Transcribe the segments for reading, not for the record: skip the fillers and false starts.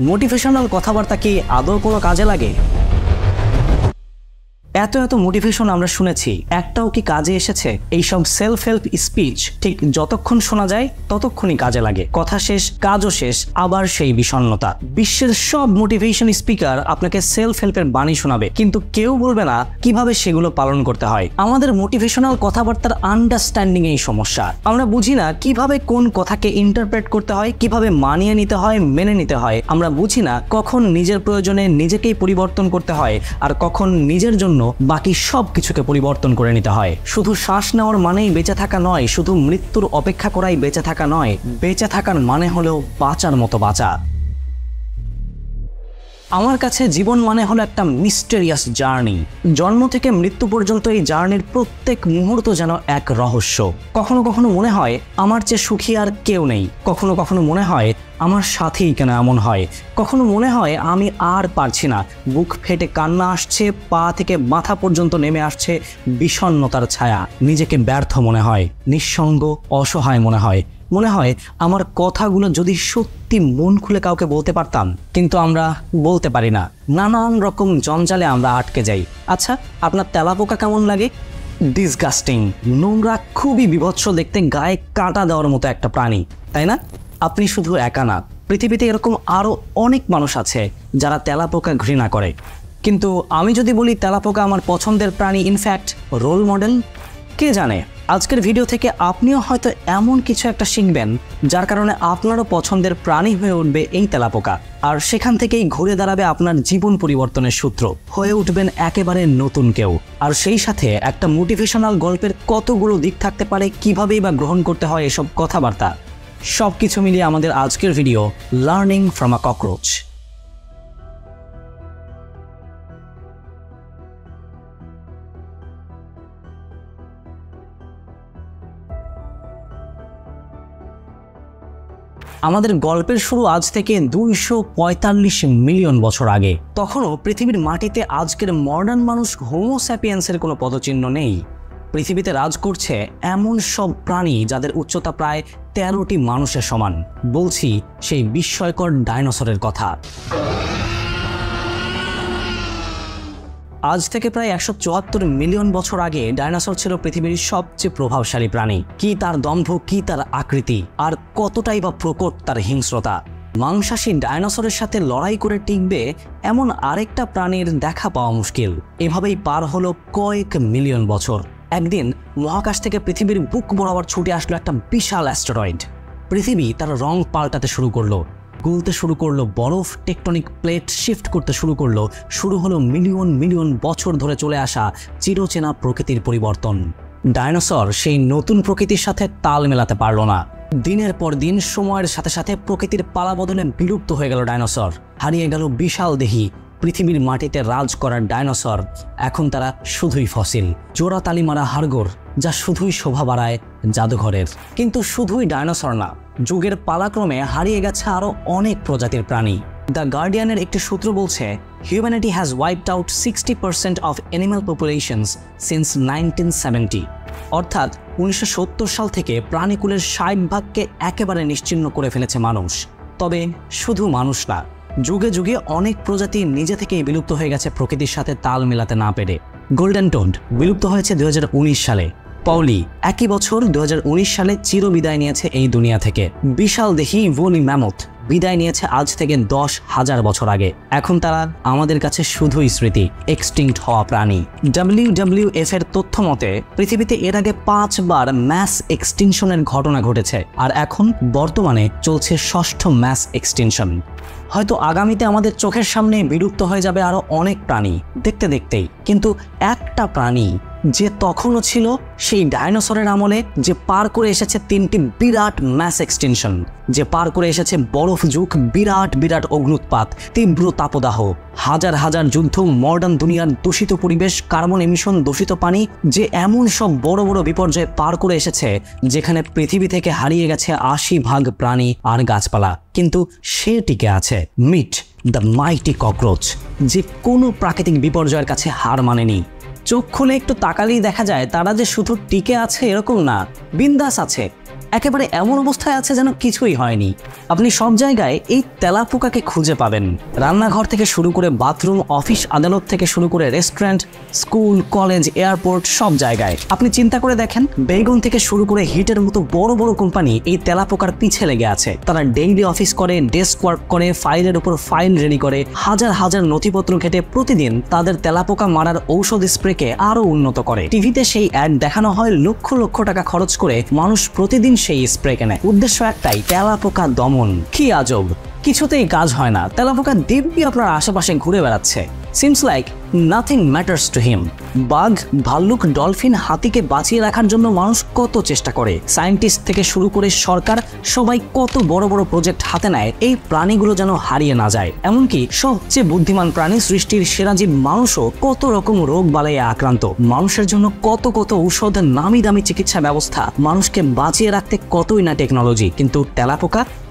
Motivational কথাবার্তা কি আদৌ কোনো কাজে লাগে? এত মোটিভেশন আমরা শুনেছি, একটাও কি কাজে এসেছে? এইসব সেলফ হেল্প স্পিচ ঠিক যতক্ষণ শোনা যায় ততক্ষণই কাজে লাগে, কথা শেষ কাজও শেষ, আবার সেই বিষণ্ণতা। বিশ্বের সব মোটিভেশন স্পিকার আপনাকে সেলফ হেল্পের বাণী শোনাবে, কিন্তু কেউ বলবে না কিভাবে সেগুলো পালন করতে হয়। আমাদের মোটিভেশনাল কথাবার্তার আন্ডারস্ট্যান্ডিং এই সমস্যা। আমরা বুঝি না কিভাবে কোন কথাকে ইন্টারপ্রেট করতে হয়, কিভাবে মানিয়ে নিতে হয়, মেনে নিতে হয়। আমরা বুঝি না কখন নিজের প্রয়োজনে নিজেকেই পরিবর্তন করতে হয় আর কখন নিজের জন্য বাকি সব কিছুকে পরিবর্তন করে নিতে হয়। শুধু শ্বাস নেওয়ার মানেই বেঁচে থাকা নয়, শুধু মৃত্যুর অপেক্ষা করাই বেঁচে থাকা নয়, বেঁচে থাকার মানে হলো বাঁচার মতো বাঁচা। আমার কাছে জীবন মানে হলো একটা মিস্টেরিয়াস জার্নি। জন্ম থেকে মৃত্যু পর্যন্ত এই জার্নির প্রত্যেক মুহূর্ত যেন এক রহস্য। কখনো কখনো মনে হয় আমার চেয়ে সুখী আর কেউ নেই, কখনো কখনো মনে হয় আমার সাথেই কেন এমন হয়, কখনো মনে হয় আমি আর পারছি না, বুক ফেটে কান্না আসছে, পা থেকে মাথা পর্যন্ত নেমে আসছে বিষণ্ণতার ছায়া। নিজেকে ব্যর্থ মনে হয়, নিঃসঙ্গ, অসহায় মনে হয়। মনে হয় আমার কথাগুলো যদি সত্যি মন খুলে কাউকে বলতে পারতাম, কিন্তু আমরা বলতে পারি না। নানান রকম জঞ্জালে আমরা আটকে যাই। আচ্ছা, আপনার তেলাপোকা কেমন লাগে? ডিসগাস্টিং, নোংরা, খুবই বিভৎস দেখতে, গায়ে কাঁটা দেওয়ার মতো একটা প্রাণী, তাই না? আপনি শুধু একা না, পৃথিবীতে এরকম আরও অনেক মানুষ আছে যারা তেলাপোকা ঘৃণা করে। কিন্তু আমি যদি বলি তেলাপোকা আমার পছন্দের প্রাণী, ইনফ্যাক্ট রোল মডেল, কে জানে আজকের ভিডিও থেকে আপনিও হয়তো এমন কিছু একটা শিখবেন যার কারণে আপনারও পছন্দের প্রাণী হয়ে উঠবে এই তেলাপোকা। আর সেখান থেকেই ঘুরে দাঁড়াবে আপনার জীবন পরিবর্তনের সূত্র, হয়ে উঠবেন একেবারে নতুন কেউ। আর সেই সাথে একটা মোটিভেশনাল গল্পের কতগুলো দিক থাকতে পারে, কিভাবেই বা গ্রহণ করতে হয় এসব কথাবার্তা, সব কিছু মিলিয়ে আমাদের আজকের video learning from a cockroach. আমাদের গল্পের শুরু আজ থেকে 245 মিলিয়ন বছর আগে। তখনও পৃথিবীর মাটিতে আজকের মডার্ন মানুষ হোমো স্যাপিয়েন্সের কোনো পদচিহ্ন নেই। পৃথিবীতে রাজ করছে এমন সব প্রাণী যাদের উচ্চতা প্রায় 13টি মানুষের সমান। বলছি সেই বিস্ময়কর ডাইনোসরের কথা। আজ থেকে প্রায় 174 মিলিয়ন বছর আগে ডাইনোসর ছিল পৃথিবীর সবচেয়ে প্রভাবশালী প্রাণী। কি তার দম্ভ, কি তার আকৃতি, আর কতটাই বা প্রকট তার হিংস্রতা। মাংসাশী ডাইনোসরের সাথে লড়াই করে টিকবে এমন আরেকটা প্রাণীর দেখা পাওয়া মুশকিল। এভাবেই পার হলো কয়েক মিলিয়ন বছর। একদিন মহাকাশ থেকে পৃথিবীর বুক বরাবর ছুটে আসলো একটা বিশাল অ্যাস্টেরয়েড। পৃথিবী তার রং পাল্টাতে শুরু করলো, গলতে শুরু করলো বরফ, টেকটনিক প্লেট শিফট করতে শুরু করলো। শুরু হলো মিলিয়ন মিলিয়ন বছর ধরে চলে আসা চিরচেনা প্রকৃতির পরিবর্তন। ডাইনোসর সেই নতুন প্রকৃতির সাথে তাল মেলাতে পারল না। দিনের পর দিন সময়ের সাথে সাথে প্রকৃতির পালা বদলে বিলুপ্ত হয়ে গেল ডাইনোসর। হারিয়ে গেল বিশাল দেহি পৃথিবীর মাটিতে রাজ করার ডাইনোসর। এখন তারা শুধুই ফসিল, জোড়া তালি মারা হাড়গোড়, যা শুধুই শোভা বাড়ায় জাদুঘরের। কিন্তু শুধুই ডাইনোসর না, যুগের পালাক্রমে হারিয়ে গেছে আরও অনেক প্রজাতির প্রাণী। দ্য গার্ডিয়ানের একটি সূত্র বলছে, humanity has wiped out 60% of animal populations since 1970। অর্থাৎ 1970 সাল থেকে প্রাণীকুলের 60% একেবারে নিশ্চিহ্ন করে ফেলেছে মানুষ। তবে শুধু মানুষ না, যুগে যুগে অনেক প্রজাতি নিজে থেকেই বিলুপ্ত হয়ে গেছে প্রকৃতির সাথে তাল মেলাতে না পেরে। গোল্ডেন টোড বিলুপ্ত হয়েছে 2019 সালে। পাউলি একই বছর 2019 সালে চিরবিদায় নিয়েছে এই দুনিয়া থেকে। বিশাল দেহি ওলি ম্যামথ বিদায় নিয়েছে আজ থেকে 10,000 বছর আগে। এখন তারা আমাদের কাছে শুধুই স্মৃতি, এক্সটিংক্ট হওয়া প্রাণী। WWF এর তথ্য মতে পৃথিবীতে এর আগে 5 বার ম্যাস এক্সটিংশনের ঘটনা ঘটেছে, আর এখন বর্তমানে চলছে 6ষ্ঠ ম্যাস এক্সটিংশন। হয়তো আগামীতে আমাদের চোখের সামনে বিলুপ্ত হয়ে যাবে আরো অনেক প্রাণী দেখতে দেখতেই, কিন্তু একটা প্রাণী যে তখনও ছিল সেই ডাইনোসরের আমলে, যে পার করে এসেছে 3টি বিরাট ম্যাস এক্সটেনশন, যে পার করে এসেছে বরফ যুগ, বিরাট বিরাট অগ্নুৎপাত, তীব্র তাপদাহ, হাজার হাজার যুদ্ধ, মডার্ন দুনিয়ার দূষিত পরিবেশ, কার্বন এমিশন, দূষিত পানি, যে এমন সব বড় বড় বিপর্যয় পার করে এসেছে যেখানে পৃথিবী থেকে হারিয়ে গেছে 80% প্রাণী আর গাছপালা, কিন্তু সে টিকে আছে। মিট দ্য মাইটি ককরোচ, যে কোনো প্রাকৃতিক বিপর্যয়ের কাছে হার মানেনি। চোখ খুলে একটু তাকালেই দেখা যায় তারা যে শুধু টিকে আছে এরকম না, বিন্দাস আছে। একেবারে এমন অবস্থায় আছে যেন কিছুই হয়নি। আপনি সব জায়গায় এই তেলাপোকাকে খুঁজে পাবেন, রান্নাঘর থেকে শুরু করে বাথরুম, অফিস আদালত থেকে শুরু করে রেস্টুরেন্ট, স্কুল, কলেজ, এয়ারপোর্ট, সব জায়গায়। আপনি চিন্তা করে দেখেন, বেগুন থেকে শুরু করে হিটের মতো বড় বড় কোম্পানি এই তেলাপোকার পিছে লেগে আছে। তারা ডেইলি অফিস করে, ডেস্ক ওয়ার্ক করে, ফাইলের উপর ফাইল রেডি করে, হাজার হাজার নথিপত্র ঘেটে প্রতিদিন তাদের তেলাপোকা মারার ঔষধ স্প্রেকে আরো উন্নত করে। টিভিতে সেই অ্যাড দেখানো হয়, লক্ষ লক্ষ টাকা খরচ করে মানুষ প্রতিদিন সেই স্প্রে কেনে। উদ্দেশ্য একটাই, তেলাপোকা দমন। কি আজব, কিছুতেই কাজ হয় না। তেলাপোকা দিব্যি আপনার আশেপাশে ঘুরে বেড়াচ্ছে। Seems like nothing matters to him. বাঘ, ভাল্লুক, ডলফিন, হাতিকে বাঁচিয়ে রাখার জন্য মানুষ কত চেষ্টা করে। সায়েন্টিস্ট থেকে শুরু করে সরকার সবাই কত বড় বড় প্রজেক্ট হাতে নেয় এই প্রাণীগুলো যেন হারিয়ে না যায়। এমনকি সবচেয়ে বুদ্ধিমান প্রাণী, সৃষ্টির সেরা জীব মানুষও কত রকম রোগ বালাইয়ে আক্রান্ত। মানুষের জন্য কত কত ঔষধ, নামি দামি চিকিৎসা ব্যবস্থা, মানুষকে বাঁচিয়ে রাখতে কতই না টেকনোলজি। কিন্তু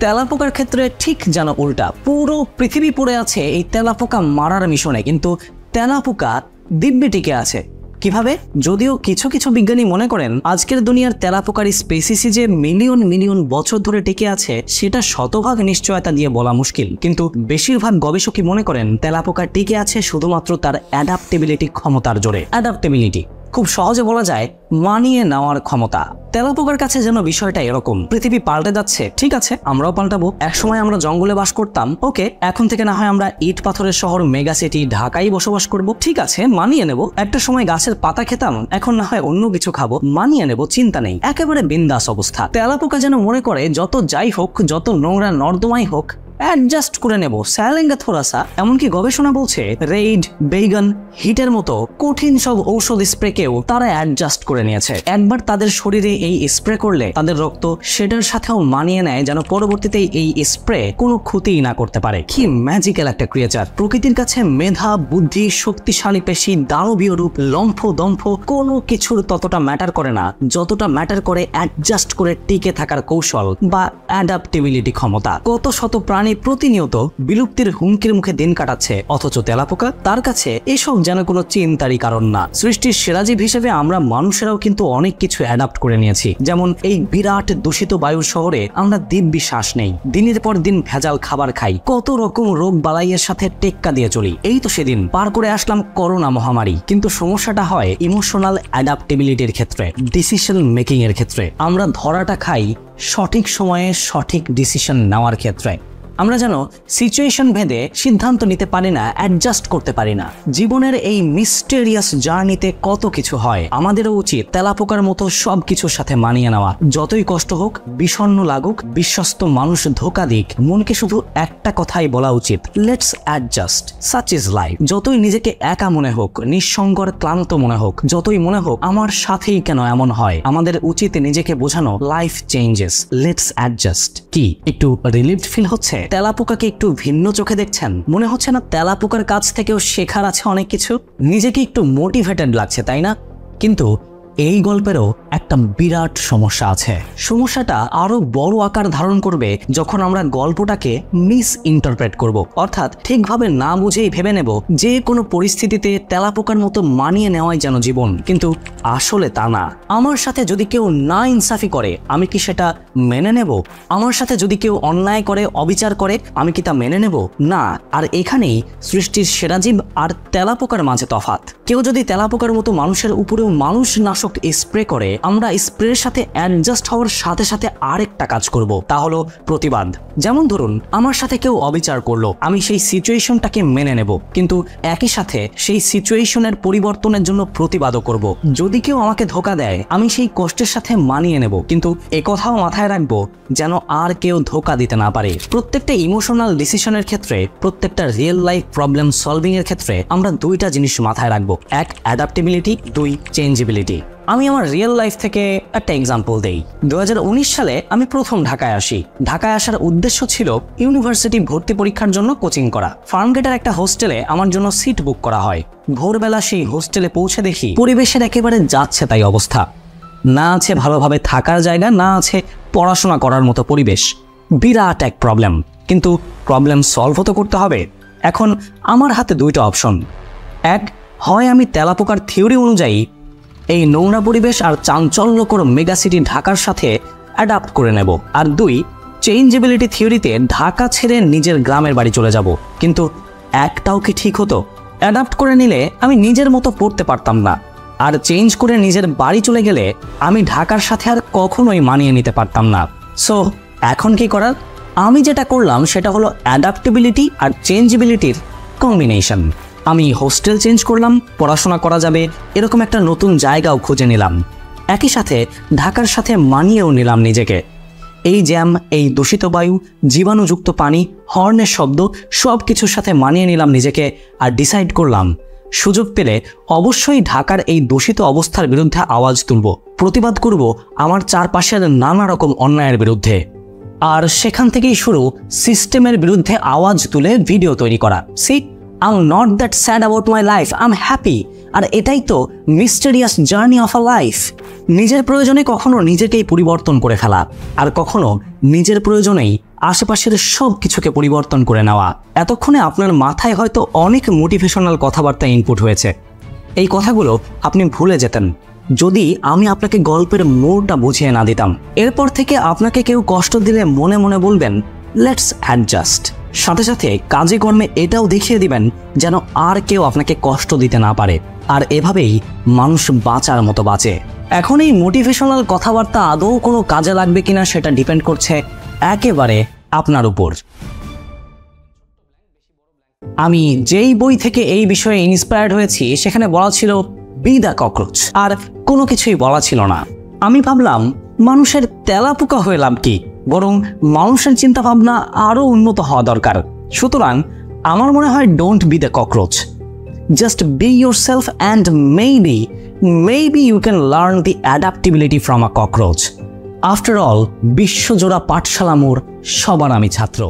তেলাপোকার ক্ষেত্রে ঠিক যেন উল্টা। পুরো পৃথিবী পড়ে আছে এই তেলাপোকা মারার মিশনে, কিন্তু তেলাপোকা দিব্যি টিকে আছে। কিভাবে? যদিও কিছু কিছু বিজ্ঞানী মনে করেন আজকের দুনিয়ার তেলাপোকার স্পেসিসই যে মিলিয়ন মিলিয়ন বছর ধরে টিকে আছে সেটা শতভাগ নিশ্চয়তা দিয়ে বলা মুশকিল, কিন্তু বেশিরভাগ গবেষকই মনে করেন তেলাপোকা টিকে আছে শুধুমাত্র তার অ্যাডাপ্টেবিলিটি ক্ষমতার জোরে। অ্যাডাপ্টেবিলিটি খুব সহজে বলা যায় মানিয়ে নেওয়ার ক্ষমতা। তেলাপোকার কাছে যেন বিষয়টা এরকম, পৃথিবী পাল্টে যাচ্ছে, ঠিক আছে আমরাও পাল্টাবো। একসময় আমরা জঙ্গলে বাস করতাম, ওকে এখন থেকে না হয় আমরা ইট পাথরের শহর মেগা সিটি ঢাকায় বসবাস করব, ঠিক আছে মানিয়ে নেব। একটা সময় গাছের পাতা খেতাম, এখন না হয় অন্য কিছু খাবো, মানিয়ে নেব, চিন্তা নেই। একেবারে বিন্দাস অবস্থা। তেলাপোকা যেন মনে করে যত যাই হোক, যত নোংরা নর্দমাই হোক, অ্যাডজাস্ট করে নেব, স্যালেঙ্গা থোড়াসা। এমনকি গবেষণা বলছে রেইড, বেগন, হিটের মতো কঠিন সব ঔষধ স্প্রেকেও তারা অ্যাডজাস্ট করে নিয়েছে। একবার তাদের শরীরে এই স্প্রে করলে তাদের রক্ত সেটার সাথেও মানিয়ে নেয়, যেন পরবর্তীতে এই স্প্রে কোনো ক্ষতিই না করতে পারে। কি ম্যাজিক্যাল একটা ক্রিয়েচার! প্রকৃতির কাছে মেধা, বুদ্ধি, শক্তিশালী পেশি, দানবীয় রূপ, লম্ফ দম্ফ কোনো কিছুর ততটা ম্যাটার করে না যতটা ম্যাটার করে অ্যাডজাস্ট করে টিকে থাকার কৌশল বা অ্যাডাপ্টেবিলিটি ক্ষমতা। কত শত প্রাণী প্রতিনিয়ত বিলুপ্তির হুমকির মুখে দিন কাটাচ্ছে, অথচ তেলাপোকা, তার কাছে এসব যেন কোনো চিন্তারই কারণ না। সৃষ্টির সেরা জীব হিসেবে আমরা মানুষেরাও কিন্তু অনেক কিছু অ্যাডাপ্ট করে নিয়েছি। যেমন এই বিরাট দূষিত বায়ুর শহরে আমরা দিব্যি শ্বাস নেই, দিনের পর দিন ভেজাল খাবার খাই, কত রকম রোগ বালাইয়ের সাথে টেক্কা দিয়ে চলি। এই তো সেদিন পার করে আসলাম করোনা মহামারী। কিন্তু সমস্যাটা হয় ইমোশনাল অ্যাডাপ্টেবিলিটির ক্ষেত্রে, ডিসিশন মেকিং এর ক্ষেত্রে। আমরা ধরাটা খাই সঠিক সময়ে সঠিক ডিসিশন নেওয়ার ক্ষেত্রে। আমরা যেন সিচুয়েশন ভেদে সিদ্ধান্ত নিতে পারি না, অ্যাডজাস্ট করতে পারি না। জীবনের এই মিস্টেরিয়াস জার্নিতে কত কিছু হয়, আমাদেরও উচিত তেলাপোকার মতো সব কিছুর সাথে মানিয়ে নেওয়া। যতই কষ্ট হোক, বিষণ্ণ লাগুক, বিশ্বস্ত মানুষ ধোকা দিক, মনকে শুধু একটা কথাই বলা উচিত, let's adjust, such is life. যতই নিজেকে একা মনে হোক, নিঃসঙ্গর ক্লান্ত মনে হোক, যতই মনে হোক আমার সাথেই কেন এমন হয়, আমাদের উচিত নিজেকে বোঝানো লাইফ চেঞ্জেস, লেটস অ্যাডজাস্ট। কি একটু রিলিভড ফিল হচ্ছে? তেলাপোকাকে একটু ভিন্ন চোখে দেখছেন? মনে হচ্ছে না তেলাপোকার কাছ থেকেও শেখার আছে অনেক কিছু? নিজেকে একটু মোটিভেটেড লাগছে, তাই না? কিন্তু এই গল্পেরও একটা বিরাট সমস্যা আছে। সমস্যাটা আরো বড় আকার ধারণ করবে যখন আমরা গল্পটাকে মিস ইন্টারপ্রেট করব, অর্থাৎ ঠিকভাবে না বুঝেই ভেবে নেব যে কোনো পরিস্থিতিতে তেলাপোকার মতো মানিয়ে নেওয়াই যেন জীবন। কিন্তু আসলে তা না। আমার সাথে যদি কেউ না ইনসাফি করে, আমি কি সেটা মেনে নেব? আমার সাথে যদি কেউ অন্যায় করে, অবিচার করে, আমি কি তা মেনে নেব? না। আর এখানেই সৃষ্টির সেরা জীব আর তেলাপোকার মাঝে তফাৎ। কেউ যদি তেলাপোকার মতো মানুষের উপরেও মানুষ নাশক স্প্রে করে, আমরা স্প্রের সাথে অ্যাডজাস্ট হওয়ার সাথে সাথে আরেকটা কাজ করব, তা হলো প্রতিবাদ। যেমন ধরুন আমার সাথে কেউ অবিচার করলো, আমি সেই সিচুয়েশনটাকে মেনে নেব, কিন্তু একই সাথে সেই সিচুয়েশনের পরিবর্তনের জন্য প্রতিবাদও করব। যদি কেউ আমাকে ধোকা দেয়, আমি সেই কষ্টের সাথে মানিয়ে নেব, কিন্তু একথাও মাথায় রাখবো যেন আর কেউ ধোকা দিতে না পারে। প্রত্যেকটা ইমোশনাল ডিসিশনের ক্ষেত্রে, প্রত্যেকটা রিয়েল লাইফ প্রবলেম সলভিং এর ক্ষেত্রে আমরা দুইটা জিনিস মাথায় রাখবো, এক অ্যাডাপ্টেবিলিটি, দুই চেঞ্জেবিলিটি। আমি আমার রিয়েল লাইফ থেকে একটা এক্সাম্পল দেই। 2019 সালে আমি প্রথম ঢাকায় আসি। ঢাকায় আসার উদ্দেশ্য ছিল ইউনিভার্সিটি ভর্তি পরীক্ষার জন্য কোচিং করা। ফার্মগেটের একটা হোস্টেলে আমার জন্য সিট বুক করা হয়। ভোরবেলা সেই হোস্টেলে পৌঁছে দেখি পরিবেশের একেবারে যাচ্ছে তাই অবস্থা। না আছে ভালোভাবে থাকার জায়গা, না আছে পড়াশোনা করার মতো পরিবেশ। বিরাট এক প্রবলেম। কিন্তু প্রবলেম সলভ তো করতে হবে। এখন আমার হাতে দুইটা অপশন। এক, হয় আমি তেলাপোকার থিওরি অনুযায়ী এই নোংরা পরিবেশ আর চাঞ্চল্যকর মেগাসিটি ঢাকার সাথে অ্যাডাপ্ট করে নেব। আর 2, চেঞ্জেবিলিটি থিওরিতে ঢাকা ছেড়ে নিজের গ্রামের বাড়ি চলে যাব। কিন্তু একটাও কি ঠিক হতো? অ্যাডাপ্ট করে নিলে আমি নিজের মতো পড়তে পারতাম না, আর চেঞ্জ করে নিজের বাড়ি চলে গেলে আমি ঢাকার সাথে আর কখনোই মানিয়ে নিতে পারতাম না। সো এখন কি করার? আমি যেটা করলাম সেটা হলো অ্যাডাপ্টেবিলিটি আর চেঞ্জেবিলিটির কম্বিনেশন। আমি হোস্টেল চেঞ্জ করলাম, পড়াশোনা করা যাবে এরকম একটা নতুন জায়গাও খুঁজে নিলাম। একই সাথে ঢাকার সাথে মানিয়েও নিলাম নিজেকে। এই জ্যাম, এই দূষিত বায়ু, জীবাণুযুক্ত পানি, হর্নের শব্দ সব কিছুর সাথে মানিয়ে নিলাম নিজেকে। আর ডিসাইড করলাম সুযোগ পেলে অবশ্যই ঢাকার এই দূষিত অবস্থার বিরুদ্ধে আওয়াজ তুলব, প্রতিবাদ করব আমার চারপাশের নানা রকম অন্যায়ের বিরুদ্ধে। আর সেখান থেকেই শুরু সিস্টেমের বিরুদ্ধে আওয়াজ তুলে ভিডিও তৈরি করা। See, I'm not that sad about my life, I'm happy। আর এটাই তো mysterious journey of a life. নিজের প্রয়োজনে কখনো নিজেকেই পরিবর্তন করে ফেলা, আর কখনো নিজের প্রয়োজনেই আশেপাশের সব কিছুকে পরিবর্তন করে নেওয়া। এতক্ষণে আপনার মাথায় হয়তো অনেক মোটিভেশনাল কথাবার্তা ইনপুট হয়েছে। এই কথাগুলো আপনি ভুলে যেতেন যদি আমি আপনাকে গল্পের মোড়টা বুঝিয়ে না দিতাম। এরপর থেকে আপনাকে কেউ কষ্ট দিলে মনে মনে বলবেন লেটস অ্যাডজাস্ট। সাথে সাথে কাজে কর্মে এটাও দেখিয়ে দিবেন যেন আর কেউ আপনাকে কষ্ট দিতে না পারে। আর এভাবেই মানুষ বাঁচার মতো বাঁচে। এখন এই মোটিভেশনাল কথাবার্তা আদৌ কোনো কাজে লাগবে কিনা সেটা ডিপেন্ড করছে একেবারে আপনার উপর। আমি যেই বই থেকে এই বিষয়ে ইন্সপায়ার্ড হয়েছি সেখানে বলা ছিল বি দ্য ককরোচ, আর কোনো কিছুই বলা ছিল না। আমি ভাবলাম মানুষের তেলাপোকা হয়ে লাভ কি, বরং মানুষের চিন্তা ভাবনা আরও উন্নত হওয়া দরকার। সুতরাং আমার মনে হয় don't be the cockroach, just be yourself and maybe you can learn the adaptability from a cockroach. After all, বিশ্বজোড়া পাঠশালা মোর সবার আমি ছাত্র।